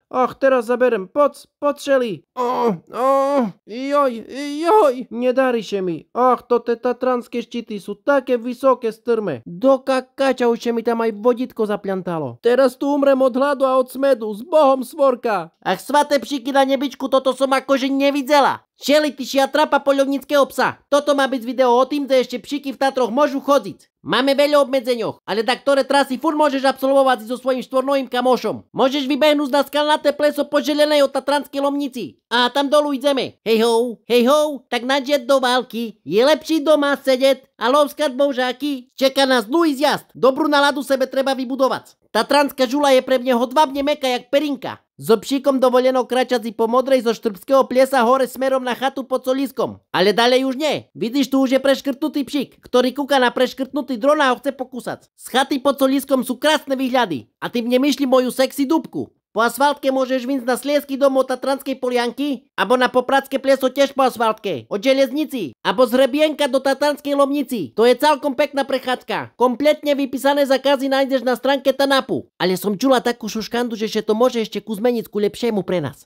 Ach, teraz zaberem. Poď, Šeli. Joj. Nedarí še mi. Ach, to te tatranské štíty sú také vysoké, strme. Do kača už mi tam aj vodítko zapľantalo. Teraz tu umrem od hladu a od smedu. S Bohom, Svorka. Ach, svaté pšíky na nebičku, toto som akože nevidela. Šeli, ty šiatrapa poľovníckeho psa. Toto má byť video o tým, že ešte pšíky v Tatroch môžu chodiť. Máme veľa obmedzeňoch, ale tak ktoré trasy furt môžeš absolvovať so svojím štvornovým kamošom. Môžeš vybehnúť na skalnaté pleso po želenej od Tatranskej Lomnici. A tam dolu ideme. Hej ho, tak naďať do války. Je lepší doma sedieť a lovskať boužáky. Čeká nás dlhý zjazd. Dobrú náladu sebe treba vybudovať. Tatranská žula je pre mňa hodvábne mäkká jak perinka. So pšíkom dovoleno kračať si po modrej zo Štrbského pliesa hore smerom na chatu pod Soliskom. Ale ďalej už nie. Vidíš, tu už je preškrtnutý pšík, ktorý kúka na preškrtnutý dron a ho chce pokúsať. Z chaty pod Soliskom sú krásne výhľady. A tým nemyšli moju sexy dúbku. Po asfaltke môžeš vyjsť na Sliesky dom od Tatranskej Polianky, abo na Popradské pleso tiež po asfaltke, od železnici, abo z Hrebienka do Tatranskej Lomnici. To je celkom pekná prechádzka. Kompletne vypísané zákazy nájdeš na stránke Tanapu. Ale som čula takú šuškandu, že to môže ešte kus zmeniť ku lepšiemu pre nás.